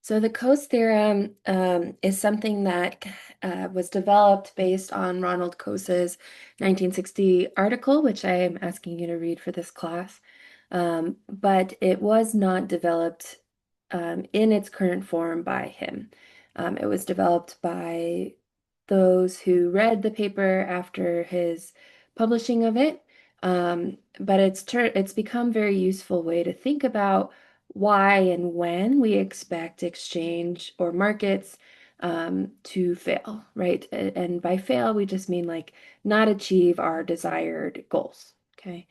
So the Coase theorem is something that was developed based on Ronald Coase's 1960 article, which I am asking you to read for this class. But it was not developed in its current form by him. It was developed by those who read the paper after his publishing of it. But it's become a very useful way to think about why and when we expect exchange or markets to fail, right? And by fail, we just mean like not achieve our desired goals, okay?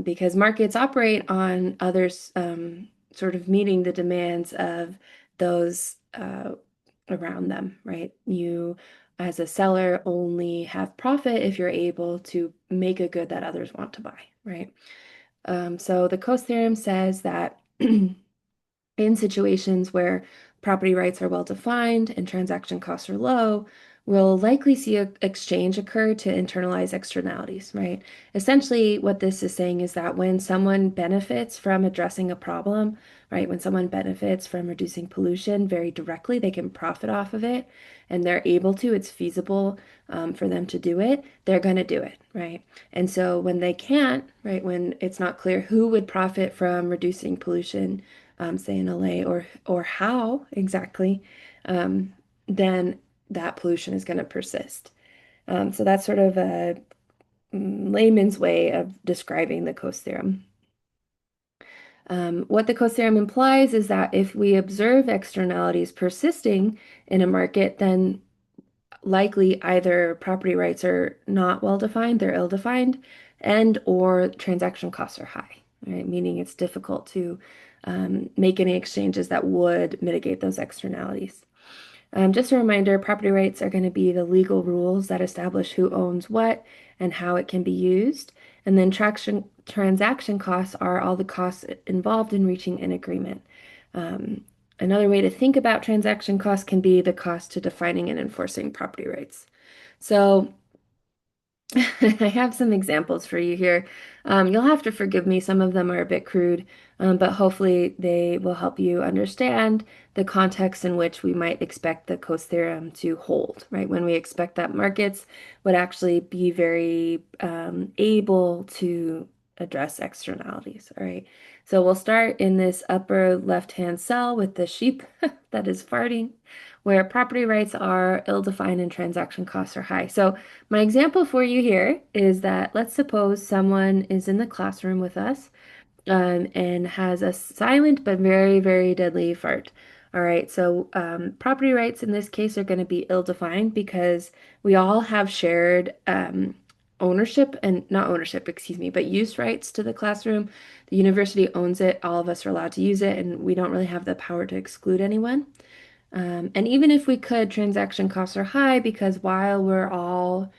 Because markets operate on others sort of meeting the demands of those around them, right? You, as a seller, only have profit if you're able to make a good that others want to buy, right? So the Coase theorem says that in situations where property rights are well defined and transaction costs are low, we'll likely see an exchange occur to internalize externalities, right? Essentially, what this is saying is that when someone benefits from addressing a problem, right, when someone benefits from reducing pollution very directly, they can profit off of it and they're able to, it's feasible for them to do it, they're going to do it, right? And so when they can't, right, when it's not clear who would profit from reducing pollution, say in LA, or how exactly, um, then that pollution is going to persist. So that's sort of a layman's way of describing the Coase theorem. What the Coase theorem implies is that if we observe externalities persisting in a market, then likely either property rights are not well defined, they're ill defined, and or transaction costs are high, right? Meaning it's difficult to make any exchanges that would mitigate those externalities. Just a reminder, property rights are going to be the legal rules that establish who owns what and how it can be used. And then transaction costs are all the costs involved in reaching an agreement. Um, Another way to think about transaction costs can be the cost to defining and enforcing property rights. So I have some examples for you here. You'll have to forgive me, some of them are a bit crude, but hopefully they will help you understand the context in which we might expect the Coase theorem to hold, right? When we expect that markets would actually be very able to address externalities, all right? So we'll start in this upper left-hand cell with the sheep that is farting, where property rights are ill-defined and transaction costs are high. So my example for you here is that let's suppose someone is in the classroom with us and has a silent but very, very deadly fart. All right, so property rights in this case are going to be ill-defined because we all have shared ownership and not ownership, excuse me, but use rights to the classroom. The university owns it, all of us are allowed to use it, and we don't really have the power to exclude anyone. And even if we could, transaction costs are high because while we're all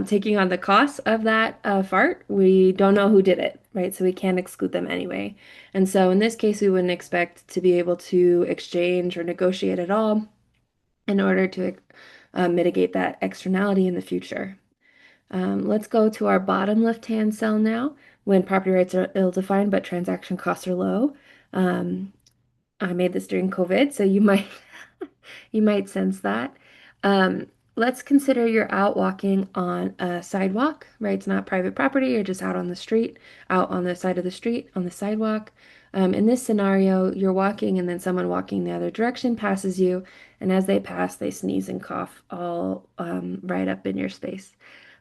taking on the costs of that fart, we don't know who did it, right? So we can't exclude them anyway. And so in this case, we wouldn't expect to be able to exchange or negotiate at all in order to mitigate that externality in the future. Let's go to our bottom left-hand cell now. When property rights are ill-defined but transaction costs are low. Um, I made this during COVID, so you might you might sense that. Um, let's consider you're out walking on a sidewalk, right? It's not private property, you're just out on the street, out on the side of the street, on the sidewalk. In this scenario, you're walking and then someone walking the other direction passes you, and as they pass, they sneeze and cough all right up in your space.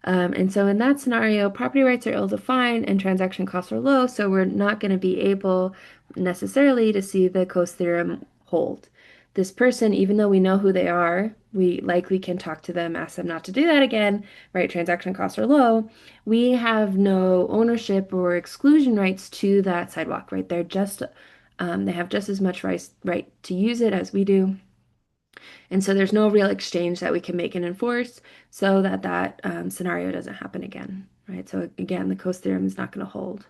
And so in that scenario, property rights are ill-defined and transaction costs are low, so we're not going to be able necessarily to see the Coase theorem hold. This person, even though we know who they are, we likely can talk to them, ask them not to do that again, right? Transaction costs are low. We have no ownership or exclusion rights to that sidewalk, right? They have just as much right to use it as we do. And so there's no real exchange that we can make and enforce so that scenario doesn't happen again, right? So again, the Coase theorem is not going to hold.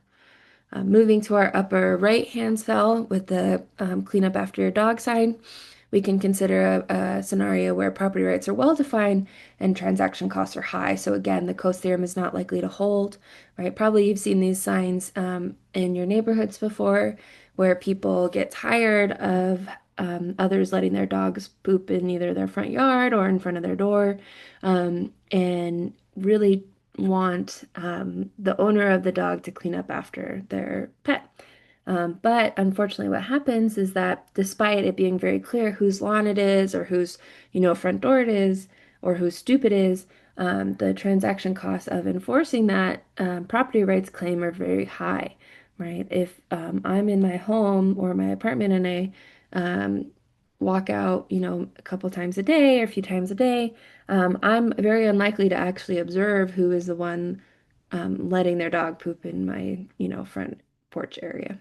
Moving to our upper right-hand cell with the clean up after your dog sign, we can consider a scenario where property rights are well defined and transaction costs are high. So again, the Coase theorem is not likely to hold, right? Probably you've seen these signs in your neighborhoods before where people get tired of others letting their dogs poop in either their front yard or in front of their door, and really want the owner of the dog to clean up after their pet. But unfortunately, what happens is that despite it being very clear whose lawn it is or whose, front door it is or whose stoop it is, the transaction costs of enforcing that property rights claim are very high, right? If I'm in my home or my apartment and I walk out, a couple times a day or a few times a day, I'm very unlikely to actually observe who is the one letting their dog poop in my, front porch area.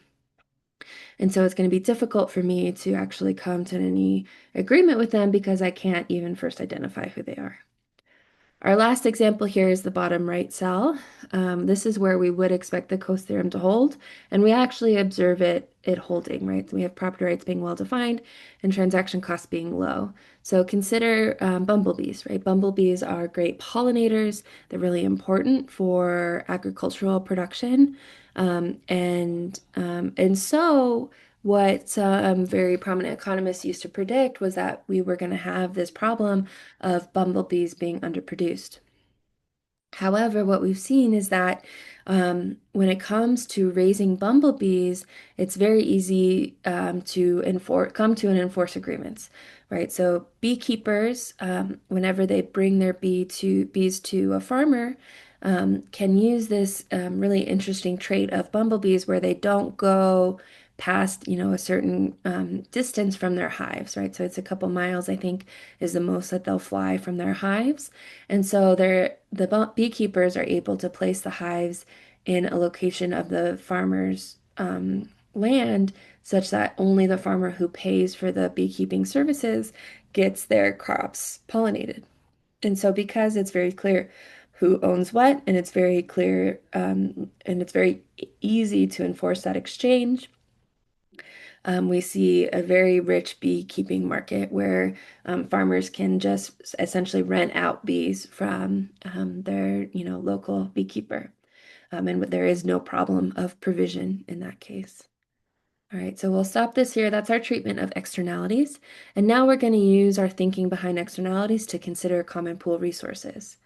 And so it's going to be difficult for me to actually come to any agreement with them because I can't even first identify who they are. Our last example here is the bottom right cell. This is where we would expect the Coase theorem to hold, and we actually observe it holding, right? So we have property rights being well defined and transaction costs being low. So consider bumblebees, right? Bumblebees are great pollinators. They're really important for agricultural production. And so what some very prominent economists used to predict was that we were going to have this problem of bumblebees being underproduced. However, what we've seen is that when it comes to raising bumblebees, it's very easy to come to and enforce agreements, right? So beekeepers, whenever they bring their bees to a farmer, can use this really interesting trait of bumblebees where they don't go past, a certain distance from their hives, right? So it's a couple miles, I think, is the most that they'll fly from their hives. And so the beekeepers are able to place the hives in a location of the farmer's land such that only the farmer who pays for the beekeeping services gets their crops pollinated. And so because it's very clear who owns what, and it's very clear and it's very easy to enforce that exchange, we see a very rich beekeeping market where farmers can just essentially rent out bees from their, local beekeeper. And there is no problem of provision in that case. All right, so we'll stop this here. That's our treatment of externalities. And now we're going to use our thinking behind externalities to consider common pool resources.